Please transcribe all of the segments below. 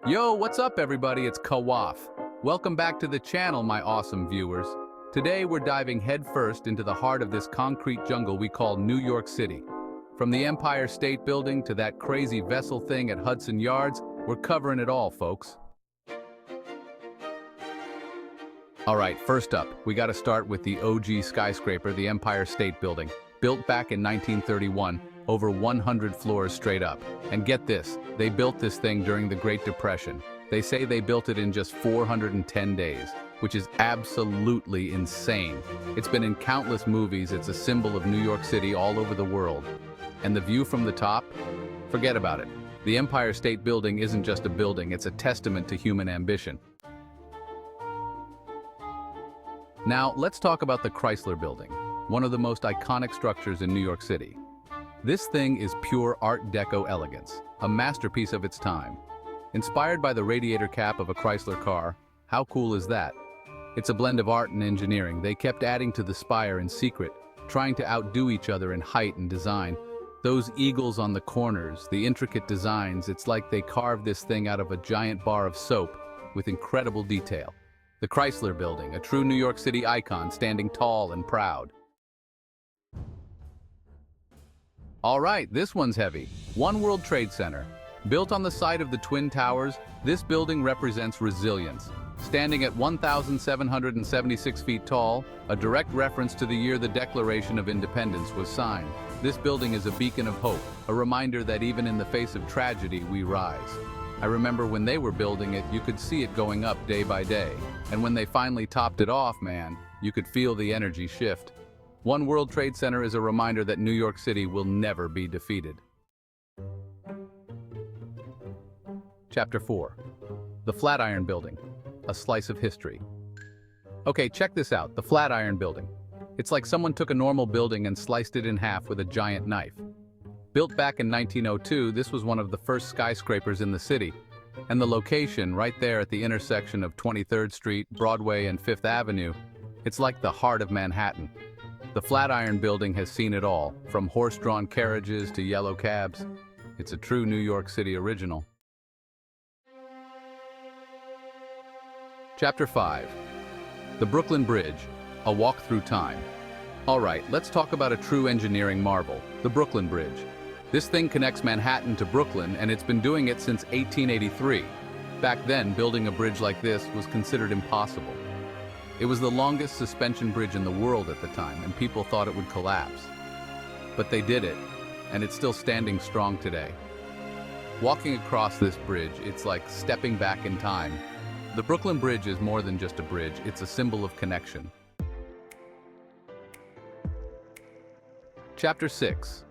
Yo, what's up everybody? It's Kawaf. Welcome back to the channel, my awesome viewers. Today we're diving headfirst into the heart of this concrete jungle we call New York City. From the Empire State Building to that crazy vessel thing at Hudson Yards, we're covering it all, folks. Alright, first up, we gotta start with the OG skyscraper, the Empire State Building. Built back in 1931, over 100 floors straight up. And get this, they built this thing during the Great Depression. They say they built it in just 410 days, which is absolutely insane. It's been in countless movies, it's a symbol of New York City all over the world. And the view from the top? Forget about it. The Empire State Building isn't just a building, it's a testament to human ambition. Now, let's talk about the Chrysler Building, one of the most iconic structures in New York City. This thing is pure Art Deco elegance, a masterpiece of its time. Inspired by the radiator cap of a Chrysler car, how cool is that? It's a blend of art and engineering. They kept adding to the spire in secret, trying to outdo each other in height and design. Those eagles on the corners, the intricate designs, it's like they carved this thing out of a giant bar of soap with incredible detail. The Chrysler Building, a true New York City icon standing tall and proud. All right, this one's heavy. One World Trade Center. Built on the site of the Twin Towers, this building represents resilience. Standing at 1,776 feet tall, a direct reference to the year the Declaration of Independence was signed. This building is a beacon of hope, a reminder that even in the face of tragedy, we rise. I remember when they were building it, you could see it going up day by day. And when they finally topped it off, man, you could feel the energy shift. One World Trade Center is a reminder that New York City will never be defeated. Chapter 4. The Flatiron Building, a slice of history. Okay, check this out, the Flatiron Building. It's like someone took a normal building and sliced it in half with a giant knife. Built back in 1902, this was one of the first skyscrapers in the city. And the location, right there at the intersection of 23rd Street, Broadway, and 5th Avenue, it's like the heart of Manhattan. The Flatiron Building has seen it all, from horse-drawn carriages to yellow cabs. It's a true New York City original. Chapter 5. The Brooklyn Bridge, a walk through time. All right, let's talk about a true engineering marvel, the Brooklyn Bridge. This thing connects Manhattan to Brooklyn, and it's been doing it since 1883. Back then, building a bridge like this was considered impossible. It was the longest suspension bridge in the world at the time, and people thought it would collapse. But they did it, and it's still standing strong today. Walking across this bridge, it's like stepping back in time. The Brooklyn Bridge is more than just a bridge, it's a symbol of connection. Chapter 6.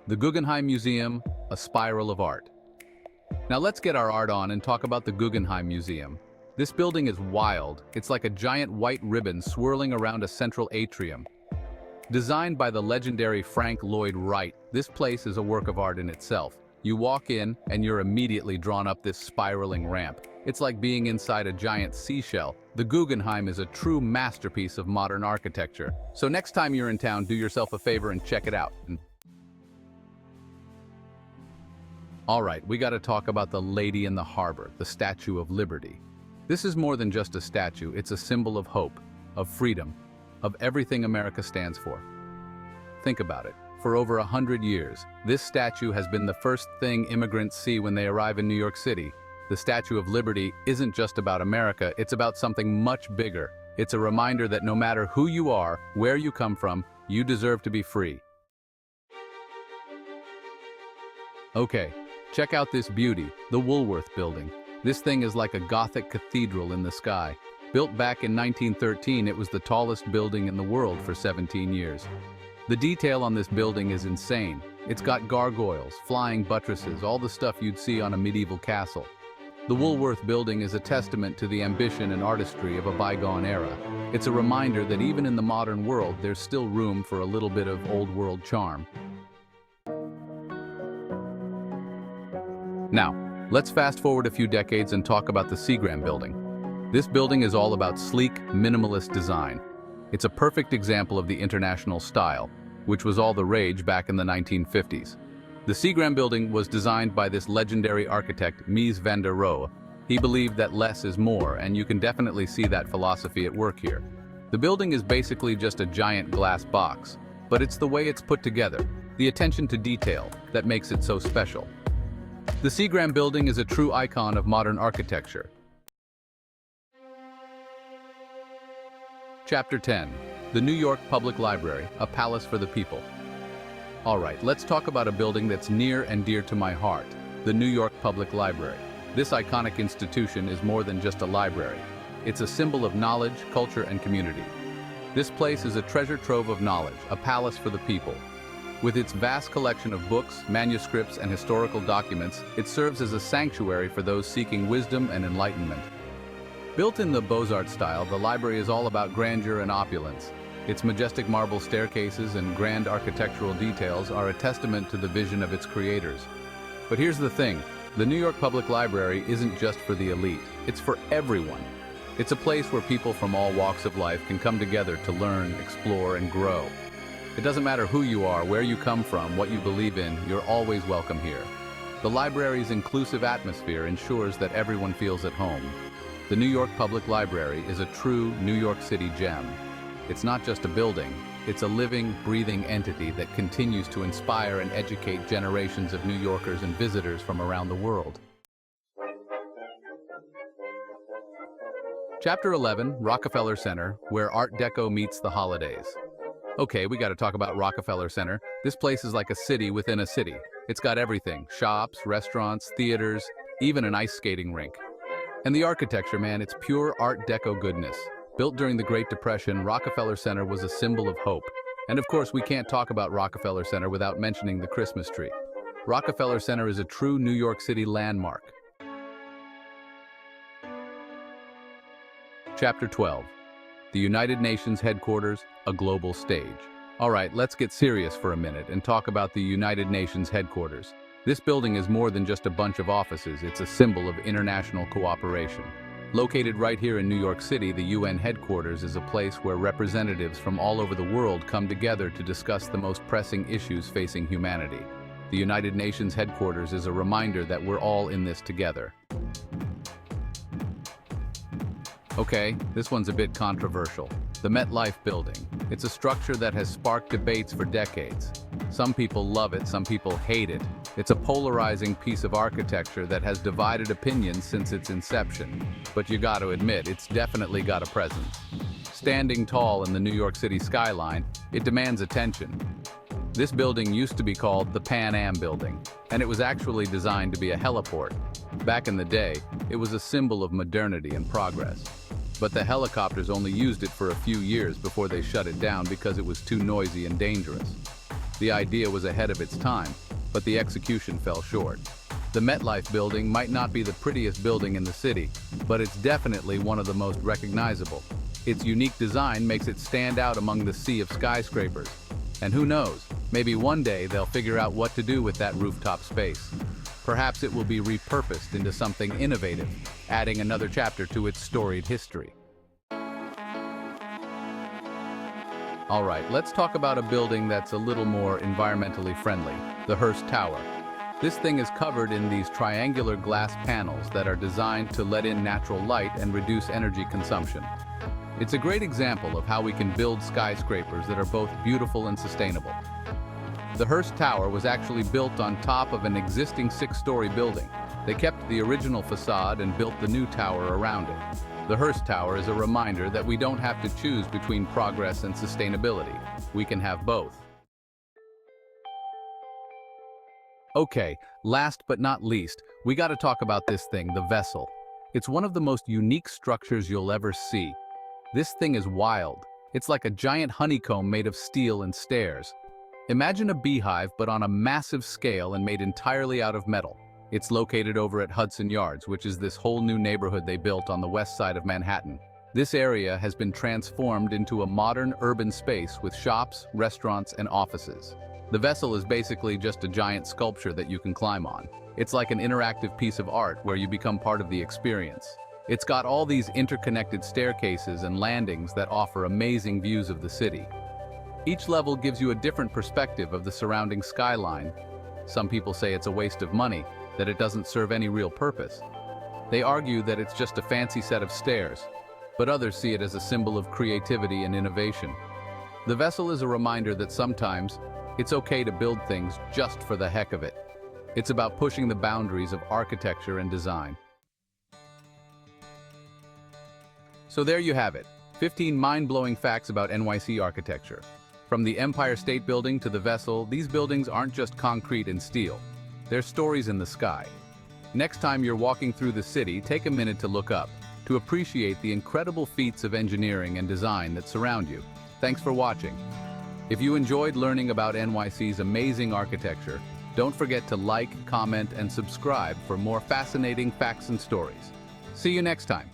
The Guggenheim Museum, a spiral of art. Now let's get our art on and talk about the Guggenheim Museum. This building is wild. It's like a giant white ribbon swirling around a central atrium. Designed by the legendary Frank Lloyd Wright, this place is a work of art in itself. You walk in and you're immediately drawn up this spiraling ramp. It's like being inside a giant seashell. The Guggenheim is a true masterpiece of modern architecture. So next time you're in town, do yourself a favor and check it out. All right, we gotta talk about the Lady in the Harbor, the Statue of Liberty. This is more than just a statue, it's a symbol of hope, of freedom, of everything America stands for. Think about it. For over 100 years, this statue has been the first thing immigrants see when they arrive in New York City. The Statue of Liberty isn't just about America, it's about something much bigger. It's a reminder that no matter who you are, where you come from, you deserve to be free. Okay, check out this beauty, the Woolworth Building. This thing is like a Gothic cathedral in the sky. Built back in 1913, it was the tallest building in the world for 17 years. The detail on this building is insane. It's got gargoyles, flying buttresses, all the stuff you'd see on a medieval castle. The Woolworth Building is a testament to the ambition and artistry of a bygone era. It's a reminder that even in the modern world, there's still room for a little bit of old world charm. Now, let's fast forward a few decades and talk about the Seagram Building. This building is all about sleek, minimalist design. It's a perfect example of the international style, which was all the rage back in the 1950s. The Seagram Building was designed by this legendary architect, Mies van der Rohe. He believed that less is more, and you can definitely see that philosophy at work here. The building is basically just a giant glass box, but it's the way it's put together, the attention to detail, that makes it so special. The Seagram building is a true icon of modern architecture. Chapter 10. The New York Public Library, a palace for the people. All right, let's talk about a building that's near and dear to my heart, the New York Public Library. This iconic institution is more than just a library. It's a symbol of knowledge, culture, and community. This place is a treasure trove of knowledge, a palace for the people. With its vast collection of books, manuscripts, and historical documents, it serves as a sanctuary for those seeking wisdom and enlightenment. Built in the Beaux-Arts style, the library is all about grandeur and opulence. Its majestic marble staircases and grand architectural details are a testament to the vision of its creators. But here's the thing, the New York Public Library isn't just for the elite, it's for everyone. It's a place where people from all walks of life can come together to learn, explore, and grow. It doesn't matter who you are, where you come from, what you believe in, you're always welcome here. The library's inclusive atmosphere ensures that everyone feels at home. The New York Public Library is a true New York City gem. It's not just a building, it's a living, breathing entity that continues to inspire and educate generations of New Yorkers and visitors from around the world. Chapter 11, Rockefeller Center, where Art Deco meets the holidays. Okay, we gotta talk about Rockefeller Center. This place is like a city within a city. It's got everything, shops, restaurants, theaters, even an ice skating rink. And the architecture, man, it's pure Art Deco goodness. Built during the Great Depression, Rockefeller Center was a symbol of hope. And of course, we can't talk about Rockefeller Center without mentioning the Christmas tree. Rockefeller Center is a true New York City landmark. Chapter 12. The United Nations Headquarters, a global stage. All right, let's get serious for a minute and talk about the United Nations Headquarters. This building is more than just a bunch of offices, it's a symbol of international cooperation. Located right here in New York City, the UN headquarters is a place where representatives from all over the world come together to discuss the most pressing issues facing humanity. The United Nations headquarters is a reminder that we're all in this together. Okay, this one's a bit controversial. The MetLife building. It's a structure that has sparked debates for decades. Some people love it, some people hate it. It's a polarizing piece of architecture that has divided opinions since its inception. But you gotta admit, it's definitely got a presence. Standing tall in the New York City skyline, it demands attention. This building used to be called the Pan Am Building, and it was actually designed to be a heliport. Back in the day, it was a symbol of modernity and progress. But the helicopters only used it for a few years before they shut it down because it was too noisy and dangerous. The idea was ahead of its time, but the execution fell short. The MetLife building might not be the prettiest building in the city, but it's definitely one of the most recognizable. Its unique design makes it stand out among the sea of skyscrapers. And who knows, maybe one day they'll figure out what to do with that rooftop space. Perhaps it will be repurposed into something innovative, adding another chapter to its storied history. All right, let's talk about a building that's a little more environmentally friendly, the Hearst Tower. This thing is covered in these triangular glass panels that are designed to let in natural light and reduce energy consumption. It's a great example of how we can build skyscrapers that are both beautiful and sustainable. The Hearst Tower was actually built on top of an existing 6-story building. They kept the original facade and built the new tower around it. The Hearst Tower is a reminder that we don't have to choose between progress and sustainability. We can have both. Okay, last but not least, we gotta talk about this thing, the vessel. It's one of the most unique structures you'll ever see. This thing is wild. It's like a giant honeycomb made of steel and stairs. Imagine a beehive, but on a massive scale and made entirely out of metal. It's located over at Hudson Yards, which is this whole new neighborhood they built on the west side of Manhattan. This area has been transformed into a modern urban space with shops, restaurants, and offices. The vessel is basically just a giant sculpture that you can climb on. It's like an interactive piece of art where you become part of the experience. It's got all these interconnected staircases and landings that offer amazing views of the city. Each level gives you a different perspective of the surrounding skyline. Some people say it's a waste of money, that it doesn't serve any real purpose. They argue that it's just a fancy set of stairs, but others see it as a symbol of creativity and innovation. The vessel is a reminder that sometimes it's okay to build things just for the heck of it. It's about pushing the boundaries of architecture and design. So there you have it, 15 mind-blowing facts about NYC architecture. From the Empire State Building to the vessel, these buildings aren't just concrete and steel. They're stories in the sky. Next time you're walking through the city, take a minute to look up, to appreciate the incredible feats of engineering and design that surround you. Thanks for watching. If you enjoyed learning about NYC's amazing architecture, don't forget to like, comment, and subscribe for more fascinating facts and stories. See you next time.